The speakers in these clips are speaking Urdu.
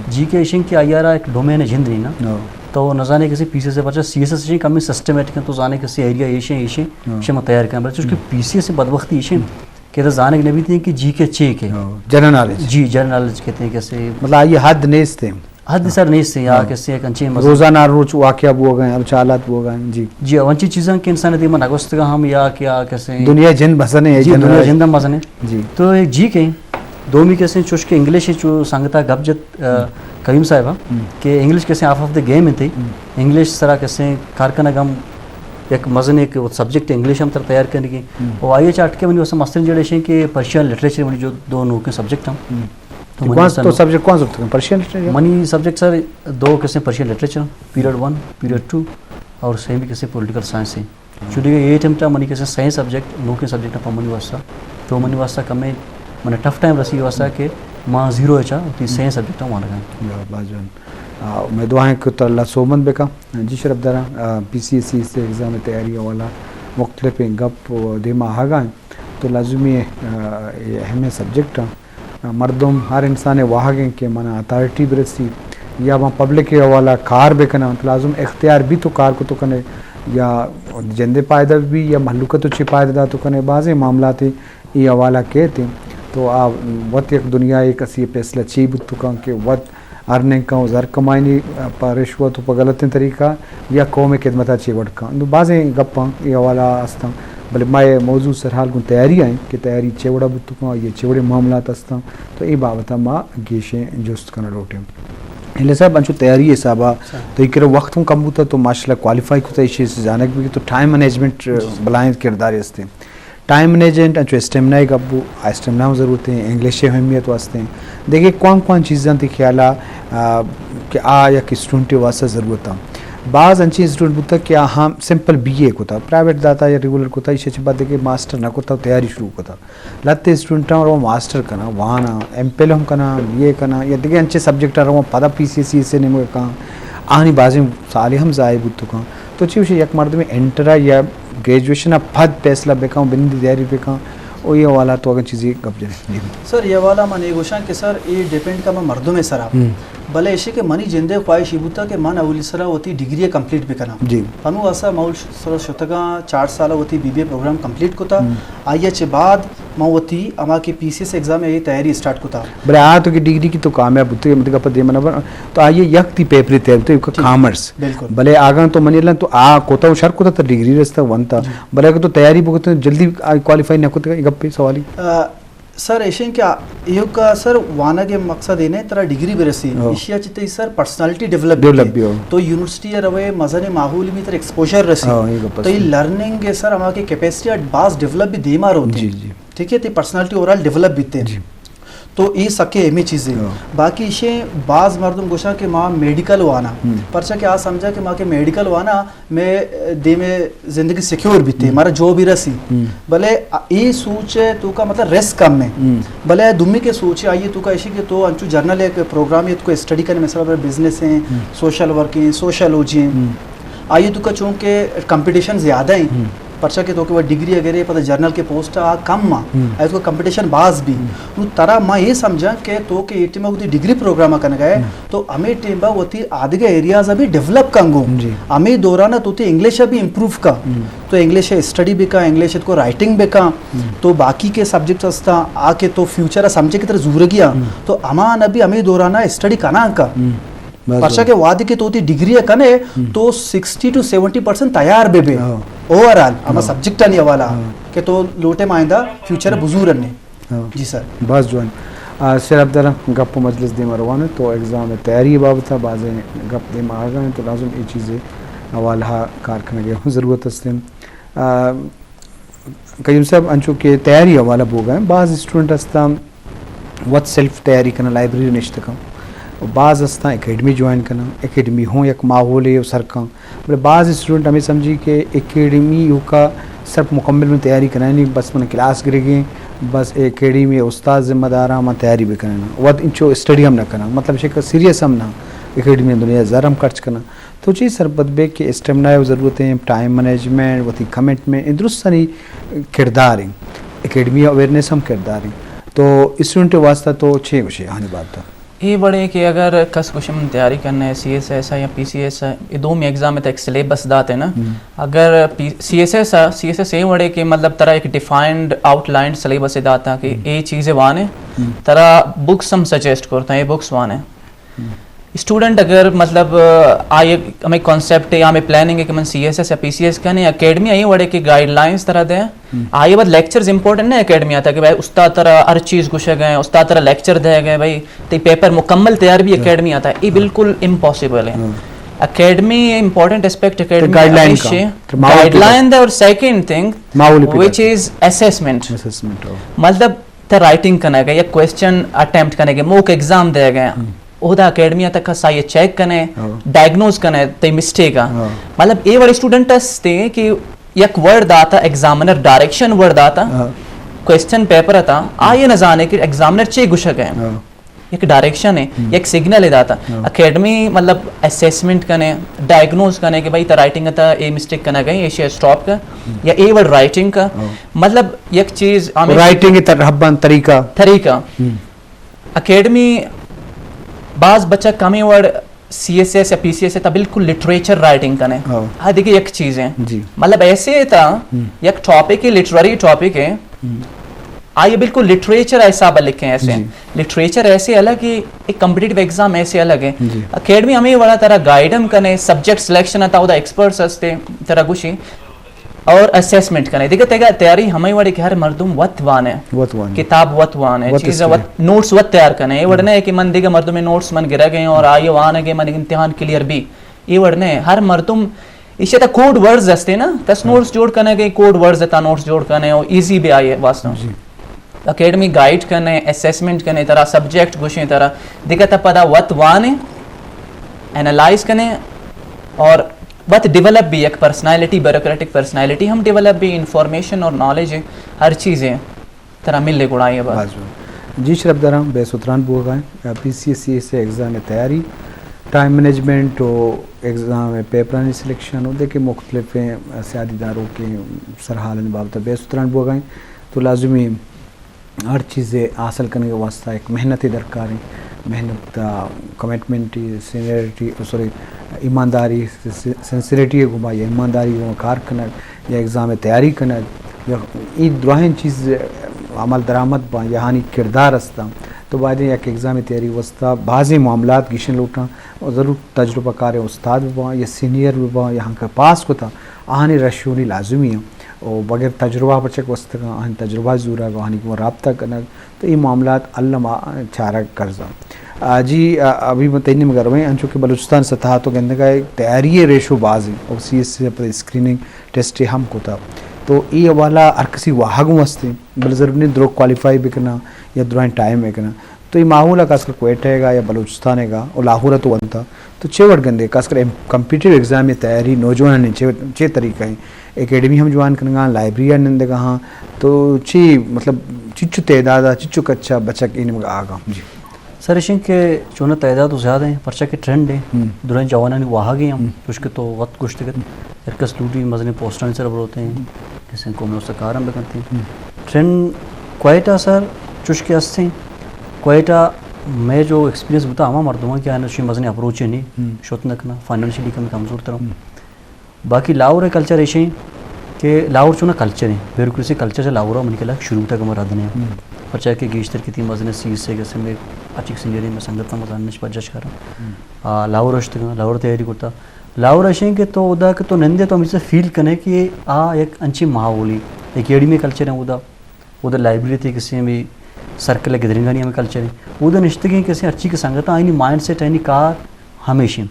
جی کے ایشین کی آیارا ایک ڈومین جند نہیں نا تو نہ جانے کسی پی سی سے بچا سی ایس ایس کمی سسٹمیٹک تو جانے کسی ایریا ایشین تیار کرنا بچے اس کی پی سی سے بدبختی ایشین کہ جانے کے نبی تھے کہ جی کے چے کے جنرل نالج جی جنرل نالج کہتے ہیں کیسے مطلب یہ حد نیست ہے حد سر نہیں سے یا کیسے کنچے روزانہ روز واقعہ ہو گئے اب چالات ہو گئے جی جی ونچی چیزیں کہ انسان دی من اگست کا ہم یا کیا کیسے دنیا جن بسنے ہے جی دنیا جن دم بسنے جی تو ایک جی کے دومی کیسے چوش کے انگلش چو سنگتا گپ جت کریم صاحبہ کہ انگلش کیسے آف دا گیم تھی انگلش سرا کیسے کارکنہ گم ایک مزن ایک سبجیکٹ انگلش ہم تر تیار کرنے کی وہ آئیے چاٹ کے منی واسه مستن جڑے شیں کہ پرشین لٹریچر منی جو دو نو کے سبجیکٹ ہم تو سبجیکٹ کون سا پرشین لٹریچر منی سبجیکٹ سر دو کیسے پرشین لٹریچر پیریڈ 1 پیریڈ 2 اور سیم بھی کیسے پولیٹیکل سائنس ہے چونکہ یہ اٹمپٹ منی کیسے سائنس سبجیکٹ نو کے سبجیکٹ پر منی واسطہ تو منی واسطہ کم میں من ٹف ٹائم رسی واسطہ کہ ماں زیرو ہے چاہ تی سائنس سبجیکٹ ہوں آنا یا باجان میں دعائیں کہ تو اللہ سومن بکا جی شرف دارا پی سی ایس سی سے ایگزام تیاری والا مختلف گپ دیما آگا تو لازمی اہم سبجیکٹ مردم ہر انسان واہگیں کہ منا اتھارٹی برسی یا وہاں پبلک کے حوالہ کار بے کنا لازم اختیار بھی تو کار کو تو کنے یا جندے پائدہ بھی یا محلوقہ تو چی پائدہ تو کنے بعض معاملات یہ حوالہ کہتے تو آپ وقت ایک دنیا ایک اسی فیصلہ چی بتو کہاں کہ وقت ارننگ کا زر کمائنی پا رشوت پا غلط طریقہ یا قوم خدمتہ چی وڑ کا بعضیں گپاں یہ حوالہ استا بلے میں موضوع سرحال کو تیاری آئیں کہ تیاری چیوڑا بتو کہاں یہ چیوڑے معاملات استا تو یہ بابتا ماں گیشیں جوست کرنا روٹیں اللہ صاحب انچو تیاری حسابہ تو ایک وقت ہوں کم ہوتا تو ماشاءاللہ کوالیفائی کتا اس چیز سے جانک بھی تو ٹائم مینجمنٹ بلائیں کرداری استے ٹائم مینجمنٹ انچو اسٹیمنا ایک ابو اسٹیمنا ضرورت ہے انگلش اہمیت واسطے ہیں دیکھیں کون چیزیں تھی خیالہ کہ یا کہ اسٹوڈنٹ واسطہ ضرورت ہے بعض انچی اسٹوڈنٹ بتا کہ ہم سمپل بی اے کو تھا پرائیویٹ داتا یا ریگولر کو تھا اسے بات ہے کہ ماسٹر نہ کو تھا تیاری شروع کو تھا لتے اسٹوڈنٹ اور وہ ماسٹر کنا وہاں ایم پی ایل ہم کنا بی اے کنا یا دیکھیں انچے سبجیکٹ رہا وہ پتہ پی سی سی سے نہیں مجھے کہاں آنی بازیں سالے ہم ضائع بتو کہاں تو چی اسے یک مرد میں انٹرا یا گریجویشن پھد فیصلہ بے کہاں بندی تیاری بے کہاں اور یہ والا تو اگر چیزیں گپ جائیں سر یہ والا من یہ گوشاں کہ سر یہ ڈیپینڈ کا میں مردوں میں سر بھلے ایسے کہ منی جندے خواہش یہ بوتا کہ من اولی سرا ہوتی ڈگری کمپلیٹ بھی کرنا جی ہمو ایسا مول سر شتگا 4 سالہ ہوتی B B A program complete کو تھا آئیے چے بعد میں ہوتی اما کی پی سی ایس ایگزام یہ تیاری اسٹارٹ کو تھا بلے تو کہ ڈگری کی تو کامیاب ہوتی ہے مطلب دے منا تو آئیے یک تی پیپری تیاری تو کامرس بالکل بھلے آگاں تو منی لن تو کوتا ہوں شرک ہوتا تو ڈگری رستا ونتا بھلے اگر تو تیاری بکتے جلدی کوالیفائی نہ ہوتا ہے گپ پہ سوالی سر ایشین کیا یہ کا سر وانا کے مقصد ہے طرح ڈگری بھی رسی ایشیا چیتے سر پرسنالٹی ڈیولپ بھی ہو تو یونیورسٹی روے مزن ماحول بھی تر ایکسپوجر رسی تو یہ لرننگ ہے سر ہمارا کی کیپیسٹی باز ڈیولپ بھی دیمار ہوتی ہے ٹھیک ہے تو پرسنالٹی اوورال ڈیولپ بھی تے تو یہ سکے اہمی چیزیں باقی اسے بعض مردم گوشا کہ ماں میڈیکل وانا پرچہ کہ آج سمجھا کہ ماں کے میڈیکل وانا میں دے میں زندگی سیکیور بھی تھی ہمارا جو بھی رسی بھلے یہ سوچ ہے تو کا مطلب ریسک کم میں بھلے دمی کے سوچ ہے آئیے تو کا ایشی کہ تو انچو جرنل ایک پروگرام ہے تو کو اسٹڈی کرنے مثلا بزنس ہیں سوشل ورکنگ سوشلوجی ہیں آئیے تو کا چونکہ کمپٹیشن زیادہ ہیں پرچہ کے تو کہ وہ ڈگری اگر پتہ جرنل کے پوسٹ کم ماں اس کو کمپٹیشن باز بھی طرح میں یہ سمجھا کہ تو کہ ٹیم ہوتی ڈگری پروگرام کرنے گئے تو ہمیں ٹیم با ہوتی آدھگے ایریاز ابھی ڈیولپ کنگو ہمیں دورانہ تو تی انگلش ابھی امپروو کا تو انگلش اسٹڈی بھی کا انگلش کو رائٹنگ بھی کا تو باقی کے سبجیکٹس ہستا آ کے تو فیوچر سمجھے کی طرح زور گیا تو امان ابھی ہمیں دورانہ اسٹڈی کرنا کا پرچہ کے وعدے کے تو تی ڈگری ہے کنے تو 60 to 70% تیار بے بے اوورال ہمیں سبجیکٹ نہیں والا کہ تو لوٹے مائندہ فیوچر بزور نے جی سر بس جو ہے سر عبداللہ گپ مجلس دے مروان تو ایگزام تیاری بابت تھا بعض گپ دے آ گئے تو لازم یہ چیزیں حوالہ کارخانہ گیا ضرورت استے قیوم صاحب انچو کہ تیاری حوالہ بو گئے بعض اسٹوڈنٹ استا وقت سیلف تیاری کرنا لائبریری نشتہ بعض استا اکیڈمی جوائن کرنا اکیڈمی ہوں یک ماحول ہے سر کا بلے بعض اسٹوڈنٹ ہمیں سمجھی کہ اکیڈمی ہو کا صرف مکمل میں تیاری کرنا نہیں بس میں کلاس گرے گئے بس اکیڈمی استاد ذمہ دارہ میں تیاری بھی کرنا وقت انچو اسٹڈی ہم نہ کرنا مطلب شکل سیریس ہم نہ اکیڈمی دنیا زر ہم خرچ کرنا تو چیز سر بدبے کہ اسٹیمنا ضرورت ہے ٹائم مینجمنٹ وتی کمٹمنٹ درست سنی کردار ہیں اکیڈمی اویئرنیس ہم کردار ہیں تو اسٹوڈنٹ واسطہ تو چھ وشے آنے بات تھا یہ بڑے کہ اگر کس کچھ ہم تیاری کرنا ہے سی ایس ایس ہے یا پی سی ایس ہے یہ دو میں ایگزام میں ایک سلیبس داتے نا اگر سی ایس ایس یہ بڑے کہ مطلب طرح ایک ڈیفائنڈ آؤٹ لائنڈ سلیبس داتا کہ یہ چیزیں وانے طرح بکس ہم سجیسٹ کرتے ہیں یہ بکس وانے اسٹوڈنٹ اگر مطلب آئے ہمیں کانسیپٹ یا ہمیں پلاننگ ہے کہ من سی ایس ایس یا پی سی ایس کرنے اکیڈمی آئی بڑے کہ گائیڈ لائنس طرح دیں آئے بعد لیکچرز امپورٹنٹ نہیں اکیڈمی آتا کہ بھائی استاد طرح ہر چیز گھسے گئے استاد طرح لیکچر دے گئے بھائی تو پیپر مکمل تیار بھی اکیڈمی آتا ہے یہ بالکل امپاسبل ہے academy important aspect academy guideline اور second thing which is assessment مطلب تو رائٹنگ کرنے گئے یا کوشچن اٹیمپٹ کرنے گئے موک ایگزام دے گئے اوہدا اکیڈمی تک کا سائے چیک کرنے ڈائگنوز کرنے تے مسٹیک مطلب یہ بڑے اسٹوڈنٹ تھے کہ یک ورڈ داتا ایگزامنر ڈائریکشن ورڈ داتا کوشچن پیپر تھا آئے نہ جانے کہ ایگزامنر چے گھسے گئے ایک ڈائریکشن ہے ایک سگنل ہے داتا اکیڈمی مطلب اسیسمنٹ کرنے ڈائگنوز کرنے کہ بھائی تا رائٹنگ تا اے مسٹیک کرنا گئے یہ شیئر سٹاپ کا یا اے ورڈ رائٹنگ کا مطلب یک چیز رائٹنگ کی ترہبان طریقہ اکیڈمی بعض بچہ کمی ورڈ سی ایس ایس یا پی سی ایس ہے بالکل لٹریچر رائٹنگ کرنے ہاں دیکھیں یک چیز ہے مطلب ایسے تھا یک ٹاپک ہے لٹرری ٹاپک ہے آئیے بالکل لٹریچر ایسا لکھیں ایسے لٹریچر ایسے الگ ہے ایک کمپٹیٹیو ایگزام ایسے الگ ہے اکیڈمی ہمیں بڑا طرح گائیڈم کرنے سبجیکٹ سلیکشن آتا ہوتا ایکسپرٹس ہستے طرح گوشی اور اسیسمنٹ کرنے دیکھتے ہیں تیاری ہمیں وڑے کہ ہر مردم وقت وان ہے کتاب وقت وان ہے چیز نوٹس وقت تیار کرنے یہ وڑنے ہے کہ من دیکھا مردم میں نوٹس من گرہ گئے اور آئیے وان ہے کہ من امتحان کلیئر بھی یہ وڑنے ہر مردم اسے تا کوڈ ورڈز ہستے نا کس نوٹس جوڑ کرنے گئے کوڈ ورڈز تا نوٹس جوڑ کرنے اور ایزی بھی آئیے واسطہ اکیڈمی گائیڈ کرنے اسیسمنٹ کرنے طرح سبجیکٹ گوشیں طرح دیکھا تا پدا وقت وان ہے اینالائز کرنے اور بات ڈیولپ بھی ایک پرسنالٹی بیوروکریٹک پرسنالٹی ہم ڈیولپ بھی انفارمیشن اور نالج ہے ہر چیزیں طرح ملے گڑائی ہے بات جی شرف دارم بے ستران بو گئے پی سی ایس سی سے ایگزام تیاری ٹائم مینجمنٹ و ایگزام پیپرانی سلیکشن ہو دیکھے مختلف سیادی داروں کے سرحال بابت بے ستران بو گئے تو لازمی ہر چیزیں حاصل کرنے کے واسطہ ایک محنت درکار ہے محنت کمٹمنٹ سینئرٹی سوری ایمانداری سنسریٹی گھما یا ایمانداری گھما کار کرنا یا ایگزام تیاری کرنا یا یہ دراہن چیز عمل درآمد با یہانی کردار استا تو بعد یک ایگزام تیاری واسطہ بعضی معاملات گیشن لوٹا اور ضرور تجربہ کار استاد بھی با یا سینئر بھی با یہاں کا پاس کو تھا آہانی رشونی لازمی ہے اور بغیر تجربہ بچک وسط کا آہن تجربہ زورا گا آہنی کو رابطہ کرنا تو یہ معاملات اللہ چارہ کرزا جی ابھی متعینی مگر ہوئے انچو کہ بلوچستان سطح تو گندے کا ایک تیاری ریشو باز ہے اور سی ایس سی پر اسکریننگ ٹیسٹ ہم کو تھا تو یہ والا ارکسی واحق واسطے بل ضرور نہیں درو کوالیفائی بھی کرنا یا درائن ٹائم ہے کرنا تو یہ معمولہ کاس کر کوئٹ ہے گا یا بلوچستان ہے گا اور لاہورہ تو بنتا تو چھ وٹ گندے کاس کر کمپیٹیو ایگزام میں تیاری نوجوان نے چھ طریقہ ہیں اکیڈمی ہم جوان کرنا لائبریری نندے گا ہاں تو چھ مطلب چچو تعداد چچو کچا بچہ کے انہیں آگا جی سر اشن کے چونہ تعداد زیادہ ہیں پرچہ کے ٹرینڈ ہیں دوران جوانانی وہاں گئے ہم کچھ کے تو وقت گشت گئے ارکس لوٹی مزنے پوسٹران سے ربر ہوتے ہیں کسی کو میں اس سے کارم بھی کرتے ہیں ٹرینڈ کوئٹہ سر چوش کے ہستے ہیں کوئٹہ میں جو ایکسپیرینس بتا ہما مردوں کہ آنا چاہیے مزنے اپروچ ہے نہیں شوت نکنا فائنینشلی کمی کمزور طرح باقی لاہور کلچر ایسے کہ لاہور چونہ کلچر ہے بیوروکریسی کلچر سے لاہورہ من کے لگ شروع تک ہمارا دنے ہیں پرچہ کہ گیشتر کی تھی مزنے سیز سے کیسے میں اچھی سنجری میں سنگت مزان نش پر جش کر رہا ہوں لاہور اشتگا لاہور تیاری کرتا لاہور اشیں کہ تو ادا کہ تو نندے تو ہم اسے فیل کرنے کہ ایک انچی ماحولی اکیڈمی کلچر ہے ادا لائبریری تھی کسی بھی سرکل ہے گدرنگانی ہمیں کلچر ہے ادا نشتگی کسی اچھی کی سنگت آئینی مائنڈ سیٹ آئینی کار ہمیشہ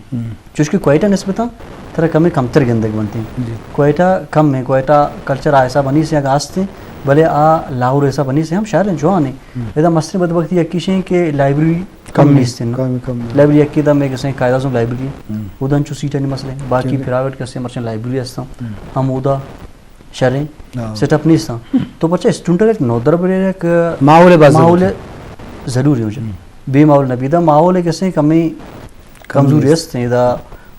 چونکہ کوئٹہ نسبتاً طرح کمتر گندگ بنتی ہیں کوئٹہ کم ہے کوئٹہ کلچر ایسا بنی سے آغاز بھلے لاہور ایسا بنی سے ہم شہر ہیں جو آنے ایدا مسئلہ بدبختی یکیشیں کہ لائبریری کم نیستے ہیں لائبریری یکی دا میں کسیں قائدہ زم لائبریری ہے ادا انچو سیٹا نہیں مسئلے باقی پرائیویٹ کسیں مرچن لائبریری ہستا ہم ادا شہر ہیں سیٹ اپ نیستا تو بچہ اسٹوڈنٹ ایک نودر بڑے ایک ماحول ضروری ہو جائے بے ماحول نبی دا ماحول کسیں کمی کمزوری ہستے ہیں ایدا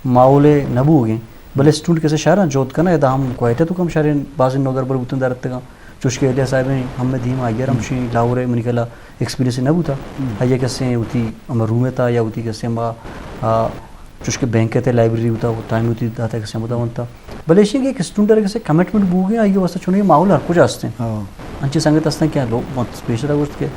ماحول نبو ہو گئے بھلے اسٹوڈنٹ کیسے شہر ہیں جوت کا نا ایدا ہم کوئٹہ تو کم شہر ہیں بعض نودر بڑے بوتن دارتے گا چوشکے الیہ صاحب ہم دھیم آگیر ہمشی لاہور منکلا ایکسپیرینس نبو تھا ہیا کیسے ہوتی ہم روم تھا یا ہوتی کیسے ہم چوشکے بینک تھے لائبریری ہوتا وہ ٹائم ہوتی تھا کیسے ہم ہوتا بھلے کہ ایک اسٹوڈنٹ کیسے کمٹمنٹ بو گیا آئیے واسطہ چونے ماحول ہر کچھ آستے ہیں انچے سنگت آستے ہیں کیا لوگ اسپیشل گوشت کے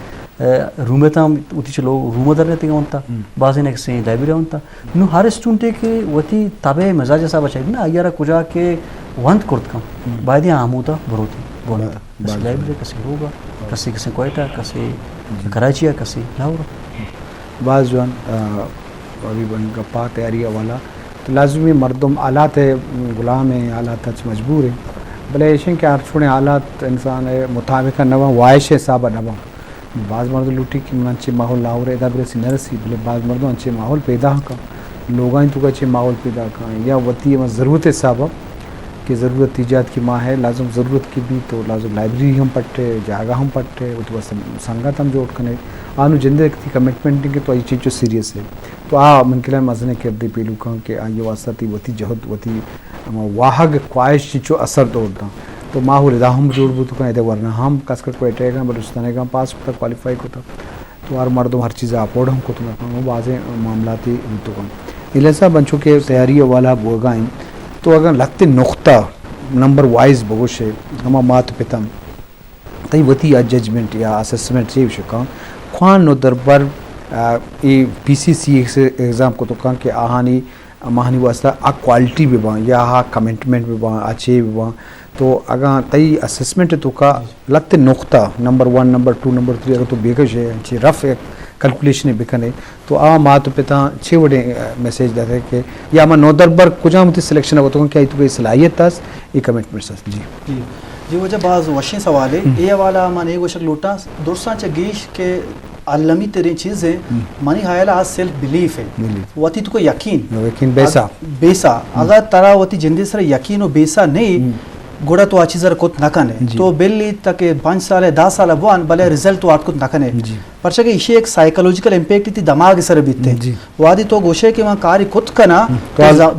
روم تھا ہوتی چلو روم در رہتے ہیں ہوتا بعض ایک سے لائبریری ہوتا نو ہر اسٹوڈنٹ کے ہوتی تابع مزاج صاحب چاہیے نا آئیارا کجا کے وانت کرت کم باید آم ہوتا بروتی بولتا کسی لائبریری کسی ہوگا کسی کسی کوئٹہ کسی کراچی کسی لاہور بعض جوان ابھی بن گپا تیاری والا تو لازمی مردم آلات غلام ہیں آلات مجبور ہیں بھلے ایشن کے چھوڑے آلات انسان مطابق نوا وائش حساب نوا بعض مرد لوٹی کہ من اچھے ماحول لاہور ادا برسی نہ رسی بھلے بعض مردوں اچھے ماحول پیدا کا لوگاں تو اچھے ماحول پیدا کا یا وتی ضرورت حساب کہ ضرورت ایجاد کی ماں ہے لازم ضرورت کی بھی تو لازم لائبریری ہم پٹھے جاگہ ہم پٹھے وہ تو بس سنگت ہم جوڑ کنے آنو جندے کی کمٹمنٹ کہ تو آئی چیز جو سیریس ہے تو من کے مزنے کردے پیلو کہاں کہ آئی واسطی وتی جہد وتی واہگ خواہش چیچو اثر دوڑتا تو ماحول ادا ہم جوڑ بو تو کہیں ورنہ ہم کس کر کو اٹھے گا بلوچستان کا پاس ہوتا کوالیفائی کو تھا تو ہر مردوں ہر چیز اپورڈ ہم کو تو وہ واضح معاملاتی تو کم السا بنچوں کے تیاری والا بوگائیں تو اگر لگتے نقطہ نمبر وائز بگوش ہے ہما مات پتم تئی وتی یا ججمنٹ یا اسسمنٹ چیو شکا خوان نو دربر ای پی سی سی ایگزام کو تو کہاں کہ آہانی ماہانی واسطہ آ کوالٹی بھی باں یا آ کمنٹمنٹ بھی باں آچے بھی باں تو اگر تئی اسسمنٹ تو کا لگتے نقطہ نمبر 1 نمبر 2 نمبر 3 اگر تو بیکش ہے چی رف کیلکولیشن بکنے تو آ مات پتا چھ وڈے میسیج دیتے کہ یا ما نو دربر کجا متی سلیکشن ہوتا ہوں کیا تو کوئی صلاحیت تاس یہ کمنٹمنٹ ساس جی وجہ بعض وشین سوال ہے یہ والا من ایک وشک لوٹا دوستان چا گیش کے علمی تیرین چیز ہے منی حیالہ آج سیلف بلیف ہے واتی تو کو یقین بیسا اگر ترا واتی جندی سر یقین و بیسا نہیں گوڑا تو آچی ذرا کت نکنے تو بلی تک 5 سال 10 سال بوان بلے رزلٹ تو آت کت نکنے پرچہ کہ اسے ایک سائیکلوجیکل امپیکٹ تھی دماغ سر بیتے وادی تو گوشے کہ وہاں کاری کت کنا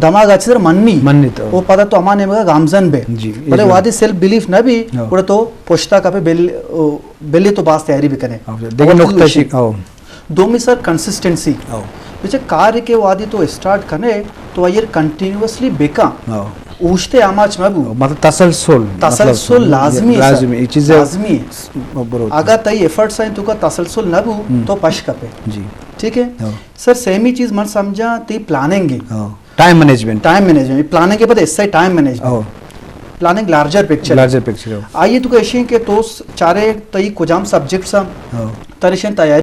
دماغ آچی ذرا مننی وہ پتا تو امانے مگا گامزن بے بلے وادی سیلف بلیف نہ بھی گوڑا تو پوشتا کا پہ بلی تو باس تیاری بھی کنے دومی سر کنسسٹنسی بچے کاری کے وادی تو اسٹارٹ کنے تو یہ کنٹینیوسلی بیکا اوشتے آماچ مبو مطلب تسلسل لازمی ہے اگر تئی ایفرٹس ہیں تو کا تسلسل نبو تو پش کپے ٹھیک ہے سر سیمی چیز من سمجھا تی پلاننگ ہے ٹائم مینجمنٹ پلاننگ کے بعد اس سے time management planning larger picture آئیے تو کہ اشین کے تو چارے تئی کجام سبجیکٹس ترشن تیاری